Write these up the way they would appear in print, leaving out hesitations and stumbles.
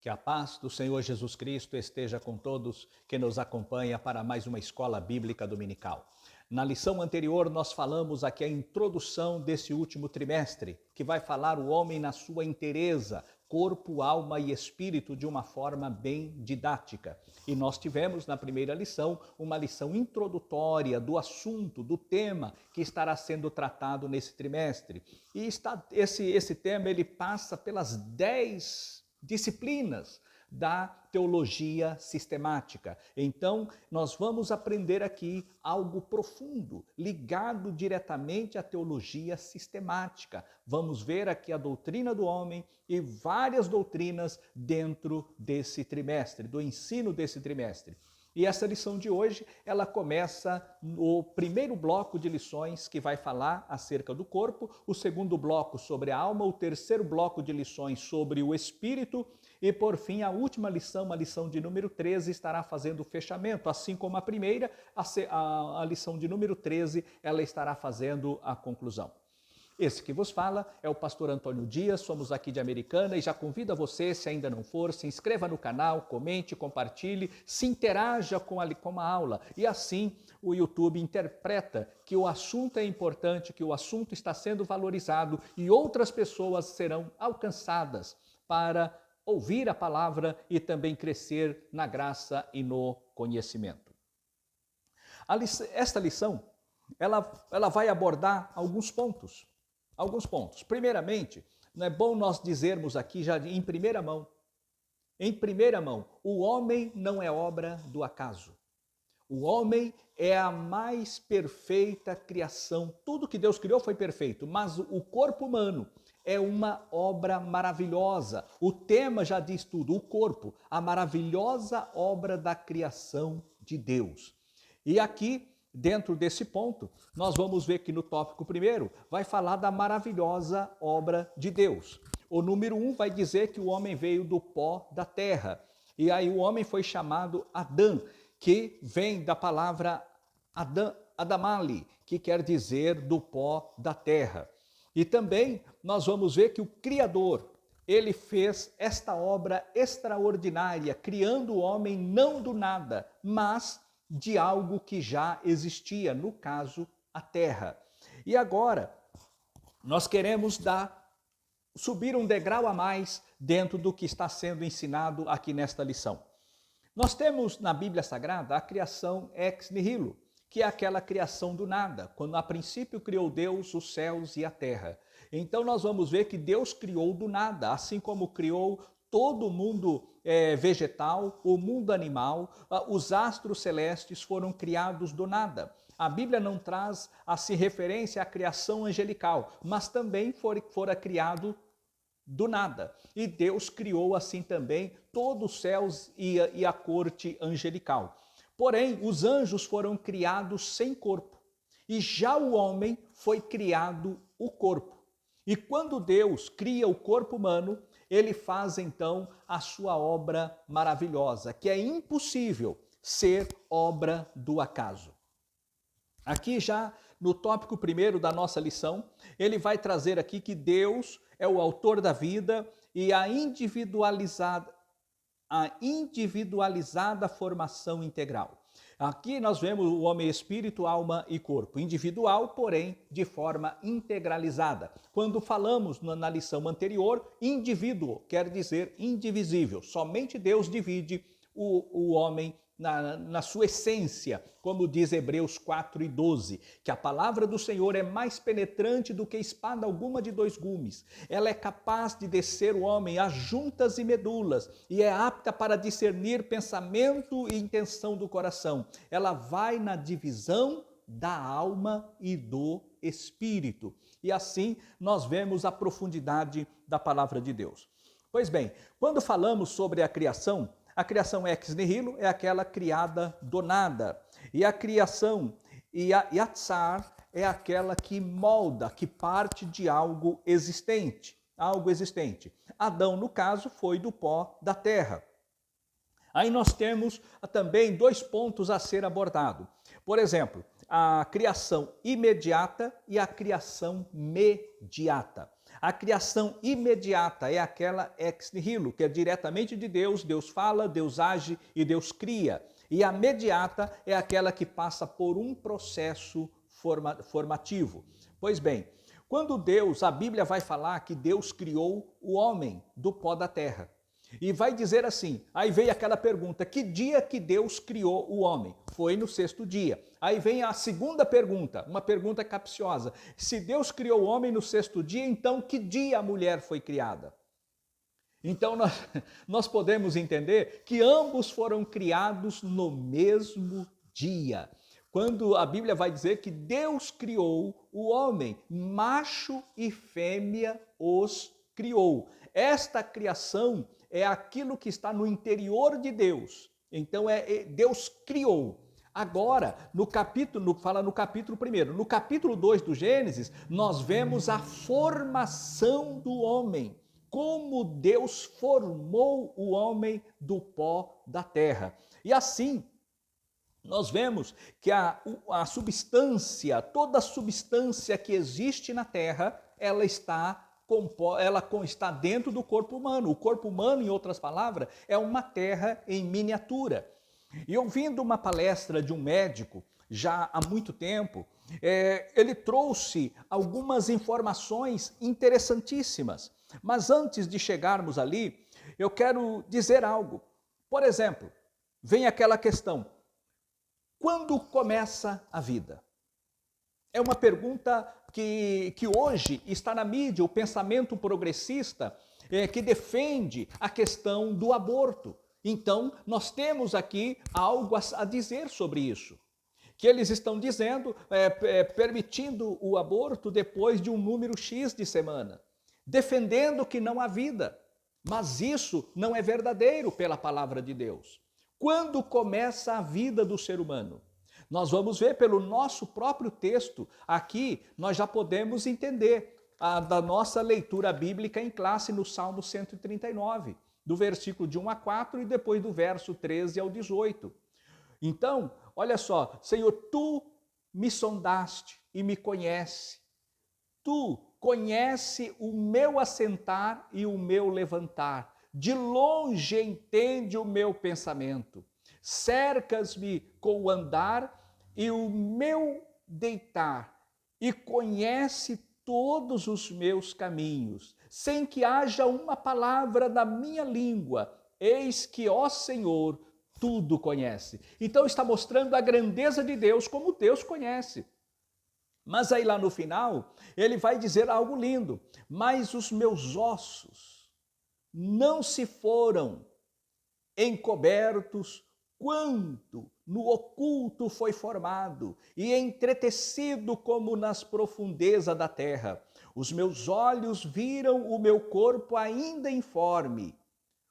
Que a paz do Senhor Jesus Cristo esteja com todos que nos acompanha para mais uma escola bíblica dominical. Na lição anterior, nós falamos aqui a introdução desse último trimestre, que vai falar o homem na sua inteireza, corpo, alma e espírito, de uma forma bem didática. E nós tivemos na primeira lição uma lição introdutória do assunto, do tema que estará sendo tratado nesse trimestre. E esse tema ele passa pelas 10 disciplinas da teologia sistemática. Então, nós vamos aprender aqui algo profundo, ligado diretamente à teologia sistemática. Vamos ver aqui a doutrina do homem e várias doutrinas dentro desse trimestre, do ensino desse trimestre. E essa lição de hoje, ela começa no primeiro bloco de lições que vai falar acerca do corpo, o segundo bloco sobre a alma, o terceiro bloco de lições sobre o espírito e, por fim, a última lição, a lição de número 13, estará fazendo o fechamento, assim como a primeira, a lição de número 13, ela estará fazendo a conclusão. Esse que vos fala é o pastor Antônio Dias, somos aqui de Americana e já convido a você, se ainda não for, se inscreva no canal, comente, compartilhe, se interaja com a aula e assim o YouTube interpreta que o assunto é importante, que o assunto está sendo valorizado e outras pessoas serão alcançadas para ouvir a palavra e também crescer na graça e no conhecimento. Esta lição, ela vai abordar alguns pontos. Primeiramente, não é bom nós dizermos aqui já em primeira mão, o homem não é obra do acaso. O homem é a mais perfeita criação. Tudo que Deus criou foi perfeito, mas o corpo humano é uma obra maravilhosa. O tema já diz tudo, o corpo, a maravilhosa obra da criação de Deus. E aqui, dentro desse ponto, nós vamos ver que no tópico primeiro vai falar da maravilhosa obra de Deus. O número 1 vai dizer que o homem veio do pó da terra. E aí o homem foi chamado Adão, que vem da palavra Adamali, que quer dizer do pó da terra. E também nós vamos ver que o Criador, ele fez esta obra extraordinária, criando o homem não do nada, mas de algo que já existia, no caso, a terra. E agora, nós queremos subir um degrau a mais dentro do que está sendo ensinado aqui nesta lição. Nós temos na Bíblia Sagrada a criação ex nihilo, que é aquela criação do nada, quando a princípio criou Deus os céus e a terra. Então nós vamos ver que Deus criou do nada, assim como criou todo o mundo vegetal, o mundo animal, os astros celestes foram criados do nada. A Bíblia não traz assim referência à criação angelical, mas também fora criado do nada. E Deus criou assim também todos os céus e a corte angelical. Porém, os anjos foram criados sem corpo, e já o homem foi criado o corpo. E quando Deus cria o corpo humano, ele faz então a sua obra maravilhosa, que é impossível ser obra do acaso. Aqui já no tópico primeiro da nossa lição, ele vai trazer aqui que Deus é o autor da vida e a individualizada formação integral. Aqui nós vemos o homem espírito, alma e corpo, individual, porém de forma integralizada. Quando falamos na lição anterior, indivíduo quer dizer indivisível. Somente Deus divide o homem na sua essência, como diz Hebreus 4:12, que a palavra do Senhor é mais penetrante do que espada alguma de 2 gumes. Ela é capaz de descer o homem às juntas e medulas e é apta para discernir pensamento e intenção do coração. Ela vai na divisão da alma e do espírito. E assim nós vemos a profundidade da palavra de Deus. Pois bem, quando falamos sobre a criação ex nihilo é aquela criada do nada. E a criação yatsar é aquela que molda, que parte de algo existente. Adão, no caso, foi do pó da terra. Aí nós temos também 2 pontos a ser abordado. Por exemplo, a criação imediata e a criação mediata. A criação imediata é aquela ex nihilo, que é diretamente de Deus, Deus fala, Deus age e Deus cria. E a imediata é aquela que passa por um processo formativo. Pois bem, quando Deus, a Bíblia vai falar que Deus criou o homem do pó da terra. E vai dizer assim, aí vem aquela pergunta, que dia que Deus criou o homem? Foi no sexto dia. Aí vem a segunda pergunta, uma pergunta capciosa. Se Deus criou o homem no sexto dia, então que dia a mulher foi criada? Então nós podemos entender que ambos foram criados no mesmo dia. Quando a Bíblia vai dizer que Deus criou o homem, macho e fêmea os criou. Esta criação é aquilo que está no interior de Deus. Então Deus criou. Agora, fala no capítulo 1. No capítulo 2 do Gênesis, nós vemos a formação do homem. Como Deus formou o homem do pó da terra. E assim, nós vemos que a substância, toda a substância que existe na terra, ela está dentro do corpo humano. O corpo humano, em outras palavras, é uma terra em miniatura. E ouvindo uma palestra de um médico, já há muito tempo, ele trouxe algumas informações interessantíssimas. Mas antes de chegarmos ali, eu quero dizer algo. Por exemplo, vem aquela questão, quando começa a vida? É uma pergunta que hoje está na mídia, o pensamento progressista que defende a questão do aborto. Então, nós temos aqui algo a dizer sobre isso. Que eles estão dizendo, permitindo o aborto depois de um número X de semana, defendendo que não há vida. Mas isso não é verdadeiro pela palavra de Deus. Quando começa a vida do ser humano? Nós vamos ver pelo nosso próprio texto, aqui nós já podemos entender da nossa leitura bíblica em classe no Salmo 139, do versículo de 1 a 4 e depois do verso 13 ao 18. Então, olha só, Senhor, Tu me sondaste e me conhece. Tu conhece o meu assentar e o meu levantar. De longe entende o meu pensamento. Cercas-me com o andar e o meu deitar, e conhece todos os meus caminhos, sem que haja uma palavra na minha língua. Eis que, ó Senhor, tudo conhece. Então está mostrando a grandeza de Deus, como Deus conhece. Mas aí lá no final, ele vai dizer algo lindo. Mas os meus ossos não se foram encobertos quando no oculto foi formado e entretecido como nas profundezas da terra. Os meus olhos viram o meu corpo ainda informe.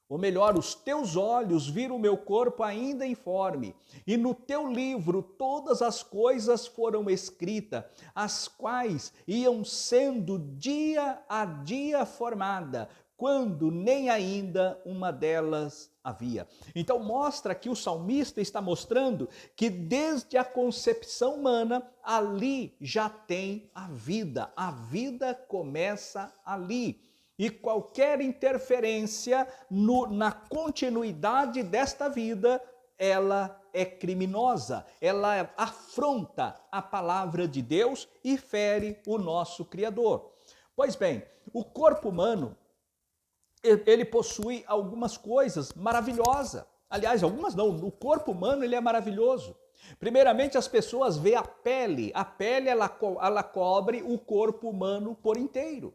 Ou melhor, os teus olhos viram o meu corpo ainda informe, e no teu livro todas as coisas foram escritas, as quais iam sendo dia a dia formada, quando nem ainda uma delas havia. Então mostra que o salmista está mostrando que desde a concepção humana, ali já tem a vida começa ali. E qualquer interferência na continuidade desta vida, ela é criminosa, ela afronta a palavra de Deus e fere o nosso Criador. Pois bem, o corpo humano, ele possui algumas coisas maravilhosas. Aliás, algumas não, o corpo humano ele é maravilhoso. Primeiramente, as pessoas veem a pele ela cobre o corpo humano por inteiro.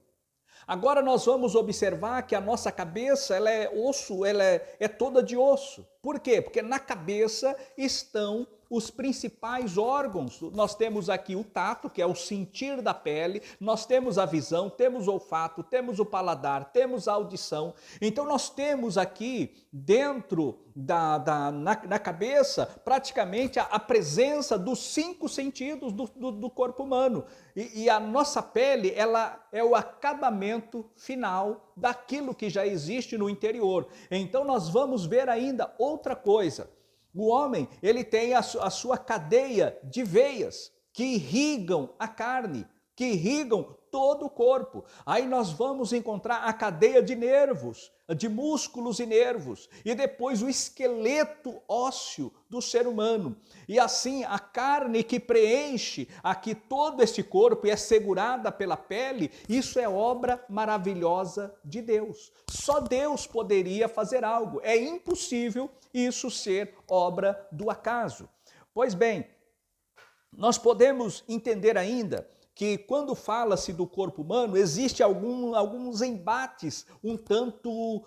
Agora nós vamos observar que a nossa cabeça, ela é osso, ela é toda de osso. Por quê? Porque na cabeça estão os principais órgãos. Nós temos aqui o tato, que é o sentir da pele, nós temos a visão, temos o olfato, temos o paladar, temos a audição. Então nós temos aqui dentro na cabeça praticamente a presença dos 5 sentidos do corpo humano. E a nossa pele, ela é o acabamento final daquilo que já existe no interior. Então nós vamos ver ainda outra coisa. O homem, ele tem a sua cadeia de veias que irrigam a carne. que irrigam todo o corpo. Aí nós vamos encontrar a cadeia de nervos, de músculos e nervos, e depois o esqueleto ósseo do ser humano. E assim a carne que preenche aqui todo este corpo e é segurada pela pele, isso é obra maravilhosa de Deus. Só Deus poderia fazer algo. É impossível isso ser obra do acaso. Pois bem, nós podemos entender ainda que quando fala-se do corpo humano, existe alguns embates um tanto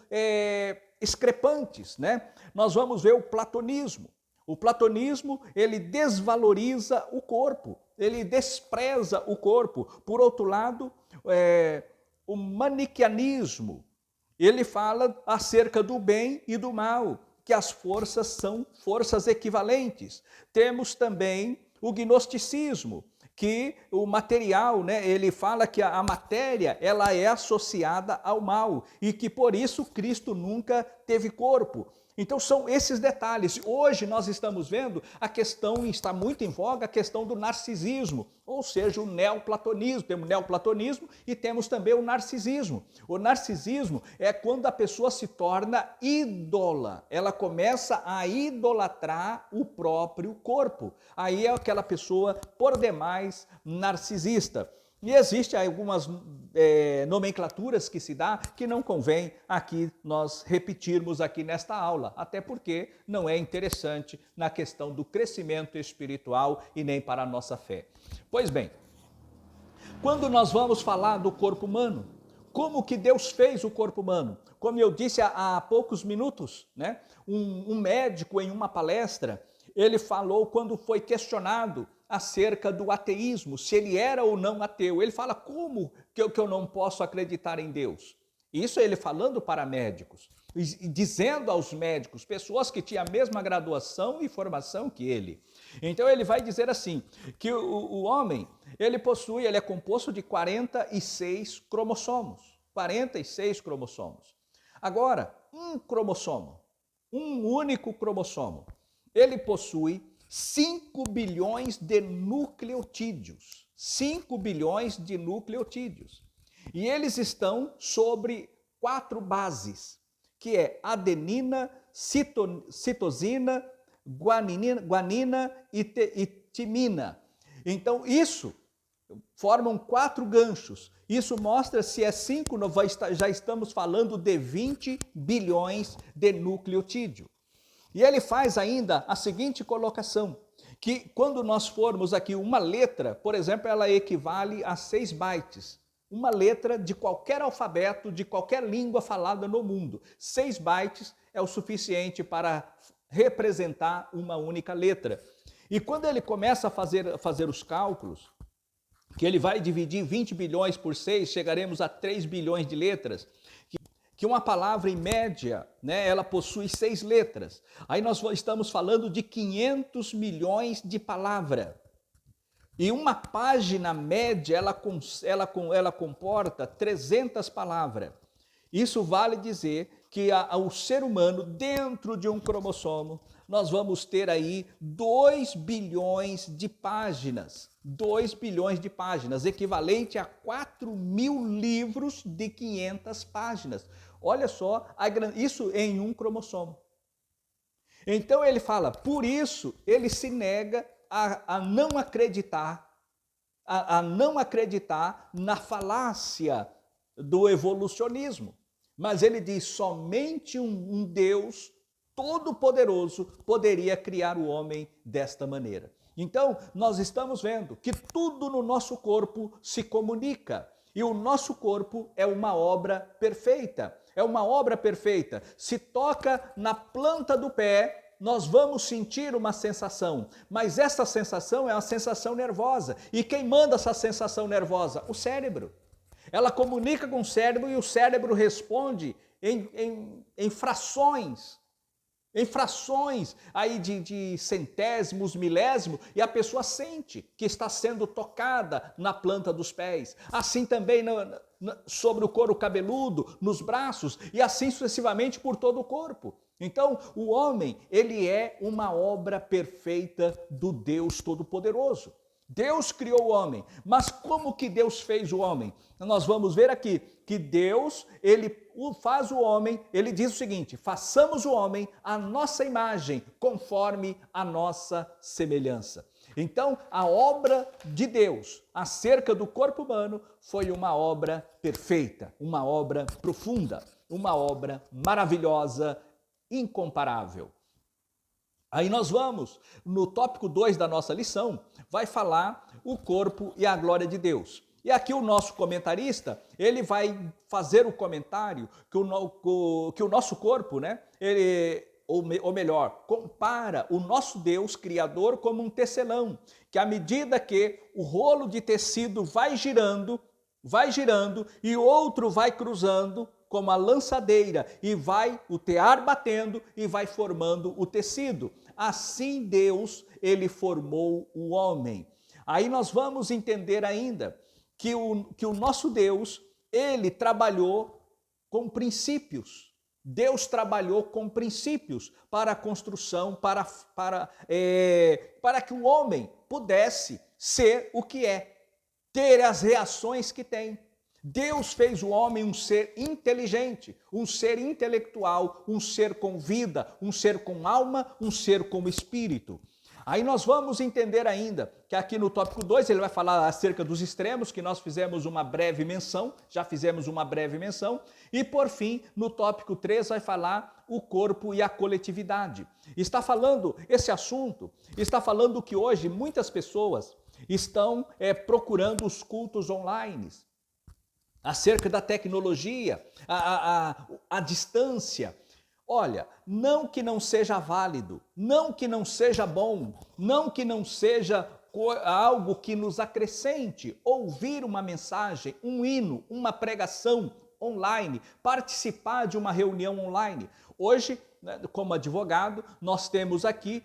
discrepantes, né? Nós vamos ver o platonismo. O platonismo, ele desvaloriza o corpo, ele despreza o corpo. Por outro lado, o maniqueanismo, ele fala acerca do bem e do mal, que as forças são forças equivalentes. Temos também o gnosticismo, que o material, né, ele fala que a matéria ela é associada ao mal e que por isso Cristo nunca teve corpo. Então são esses detalhes. Hoje nós estamos vendo a questão, está muito em voga, a questão do narcisismo, ou seja, o neoplatonismo. Temos o neoplatonismo e temos também o narcisismo. O narcisismo é quando a pessoa se torna ídola, ela começa a idolatrar o próprio corpo. Aí é aquela pessoa por demais narcisista. E existem algumas nomenclaturas que se dá que não convém aqui nós repetirmos aqui nesta aula, até porque não é interessante na questão do crescimento espiritual e nem para a nossa fé. Pois bem, quando nós vamos falar do corpo humano, como que Deus fez o corpo humano? Como eu disse há poucos minutos, né? Um médico em uma palestra, ele falou quando foi questionado acerca do ateísmo, se ele era ou não ateu. Ele fala, como que eu não posso acreditar em Deus? Isso ele falando para médicos, dizendo aos médicos, pessoas que tinham a mesma graduação e formação que ele. Então ele vai dizer assim, que o homem, ele é composto de 46 cromossomos. 46 cromossomos. Agora, um cromossomo, um único cromossomo, ele possui 5 bilhões de nucleotídeos. 5 bilhões de nucleotídeos. E eles estão sobre 4 bases, que é adenina, citosina, guanina e timina. Então, isso formam 4 ganchos. Isso mostra se é 5, já estamos falando de 20 bilhões de nucleotídeo. E ele faz ainda a seguinte colocação, que quando nós formos aqui uma letra, por exemplo, ela equivale a 6 bytes. Uma letra de qualquer alfabeto, de qualquer língua falada no mundo. 6 bytes é o suficiente para representar uma única letra. E quando ele começa a fazer os cálculos, que ele vai dividir 20 bilhões por 6, chegaremos a 3 bilhões de letras, que uma palavra em média, né, ela possui 6 letras. Aí nós estamos falando de 500 milhões de palavras. E uma página média, ela comporta 300 palavras. Isso vale dizer que o ser humano, dentro de um cromossomo, nós vamos ter aí 2 bilhões de páginas. 2 bilhões de páginas, equivalente a 4.000 livros de 500 páginas. Olha só, isso em um cromossomo. Então ele fala, por isso ele se nega a não acreditar, a não acreditar na falácia do evolucionismo. Mas ele diz, somente um Deus todo-poderoso poderia criar o homem desta maneira. Então, nós estamos vendo que tudo no nosso corpo se comunica. E o nosso corpo é uma obra perfeita. É uma obra perfeita. Se toca na planta do pé, nós vamos sentir uma sensação. Mas essa sensação é uma sensação nervosa. E quem manda essa sensação nervosa? O cérebro. Ela comunica com o cérebro e o cérebro responde em frações aí de centésimos, milésimos, e a pessoa sente que está sendo tocada na planta dos pés. Assim também sobre o couro cabeludo, nos braços, e assim sucessivamente por todo o corpo. Então, o homem, ele é uma obra perfeita do Deus Todo-Poderoso. Deus criou o homem, mas como que Deus fez o homem? Nós vamos ver aqui que Deus, ele faz o homem, ele diz o seguinte: façamos o homem à nossa imagem, conforme a nossa semelhança. Então, a obra de Deus acerca do corpo humano foi uma obra perfeita, uma obra profunda, uma obra maravilhosa, incomparável. Aí nós vamos, no tópico 2 da nossa lição, vai falar o corpo e a glória de Deus. E aqui o nosso comentarista, ele vai fazer o comentário que o nosso corpo, né, ou melhor, compara o nosso Deus Criador como um tecelão, que à medida que o rolo de tecido vai girando e outro vai cruzando, como a lançadeira, e vai o tear batendo e vai formando o tecido. Assim Deus, ele formou o homem. Aí nós vamos entender ainda que o nosso Deus, ele trabalhou com princípios. Deus trabalhou com princípios para a construção, para que o homem pudesse ser o que é, ter as reações que tem. Deus fez o homem um ser inteligente, um ser intelectual, um ser com vida, um ser com alma, um ser com espírito. Aí nós vamos entender ainda que aqui no tópico 2 ele vai falar acerca dos extremos, que nós fizemos uma breve menção, e por fim, no tópico 3 vai falar o corpo e a coletividade. Está falando, esse assunto, está falando que hoje muitas pessoas estão procurando os cultos online, acerca da tecnologia, a distância. Olha, não que não seja válido, não que não seja bom, não que não seja algo que nos acrescente, ouvir uma mensagem, um hino, uma pregação online, participar de uma reunião online. Hoje, como advogado, nós temos aqui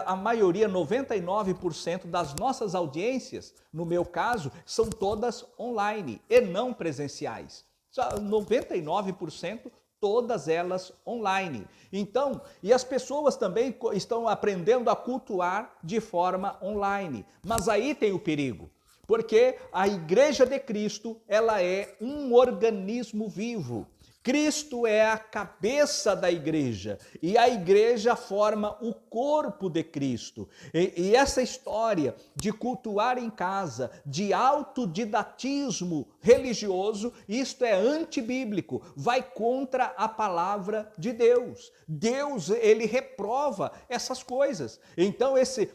a maioria, 99% das nossas audiências, no meu caso, são todas online e não presenciais. 99%, todas elas online. Então, e as pessoas também estão aprendendo a cultuar de forma online. Mas aí tem o perigo, porque a Igreja de Cristo, ela é um organismo vivo. Cristo é a cabeça da igreja e a igreja forma o corpo de Cristo. E essa história de cultuar em casa, de autodidatismo religioso, isto é antibíblico, vai contra a palavra de Deus. Deus, ele reprova essas coisas. Então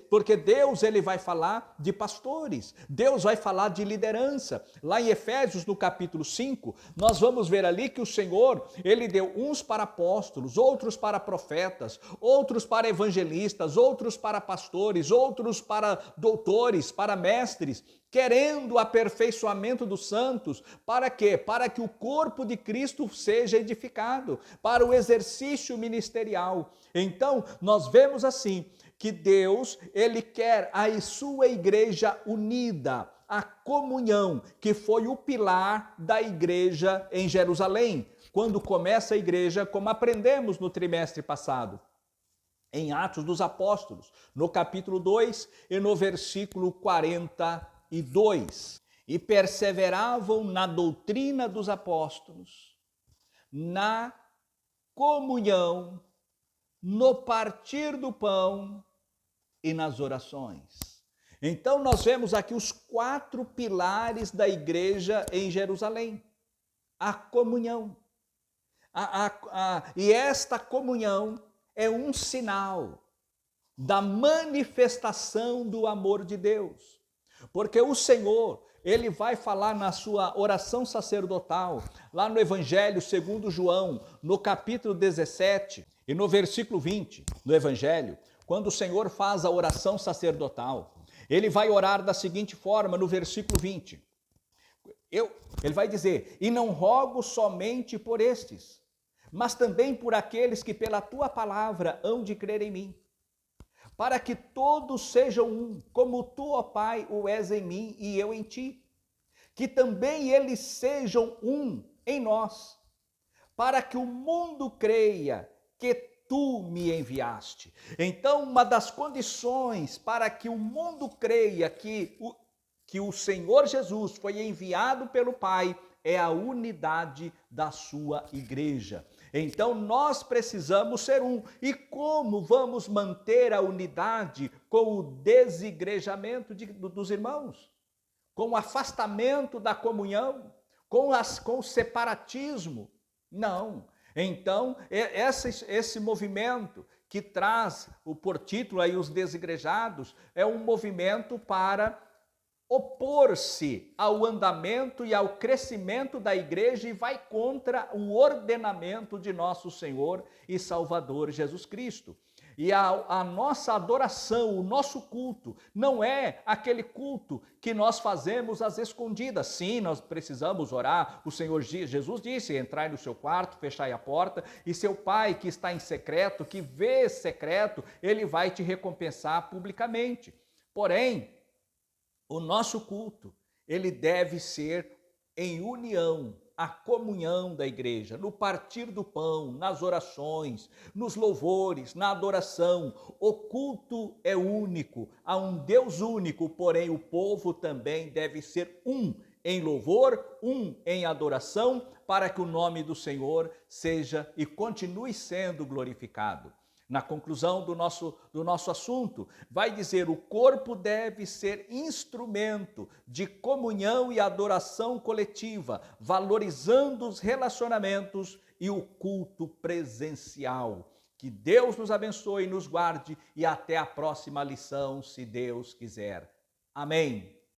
porque Deus, ele vai falar de pastores, Deus vai falar de liderança. Lá em Efésios, no capítulo 5, nós vamos ver ali que o Senhor, ele deu uns para apóstolos, outros para profetas, outros para evangelistas, outros para pastores, outros para doutores, para mestres, querendo o aperfeiçoamento dos santos. Para quê? Para que o corpo de Cristo seja edificado, para o exercício ministerial. Então, nós vemos assim, que Deus, ele quer a sua igreja unida, a comunhão, que foi o pilar da igreja em Jerusalém. Quando começa a igreja, como aprendemos no trimestre passado, em Atos dos Apóstolos, no capítulo 2 e no versículo 42. E perseveravam na doutrina dos apóstolos, na comunhão, no partir do pão e nas orações. Então nós vemos aqui os 4 pilares da igreja em Jerusalém. A comunhão. E esta comunhão é um sinal da manifestação do amor de Deus. Porque o Senhor, ele vai falar na sua oração sacerdotal, lá no Evangelho segundo João, no capítulo 17 e no versículo 20, no Evangelho, quando o Senhor faz a oração sacerdotal, ele vai orar da seguinte forma, no versículo 20. Ele vai dizer: e não rogo somente por estes, mas também por aqueles que pela tua palavra hão de crer em mim, para que todos sejam um, como tu, ó Pai, o és em mim e eu em ti, que também eles sejam um em nós, para que o mundo creia que tu me enviaste. Então, uma das condições para que o mundo creia que o Senhor Jesus foi enviado pelo Pai é a unidade da sua igreja. Então nós precisamos ser um. E como vamos manter a unidade com o desigrejamento dos irmãos? Com o afastamento da comunhão? Com o separatismo? Não. Então, esse movimento que traz por título aí os desigrejados é um movimento para opor-se ao andamento e ao crescimento da igreja e vai contra o ordenamento de nosso Senhor e Salvador Jesus Cristo. E a nossa adoração, o nosso culto, não é aquele culto que nós fazemos às escondidas. Sim, nós precisamos orar. O Senhor Jesus disse: entrai no seu quarto, fechai a porta, e seu Pai que está em secreto, que vê secreto, ele vai te recompensar publicamente. Porém, o nosso culto, ele deve ser em união, a comunhão da igreja, no partir do pão, nas orações, nos louvores, na adoração. O culto é único, há um Deus único, porém o povo também deve ser um em louvor, um em adoração, para que o nome do Senhor seja e continue sendo glorificado. Na conclusão do nosso assunto, vai dizer: o corpo deve ser instrumento de comunhão e adoração coletiva, valorizando os relacionamentos e o culto presencial. Que Deus nos abençoe e nos guarde, e até a próxima lição, se Deus quiser. Amém.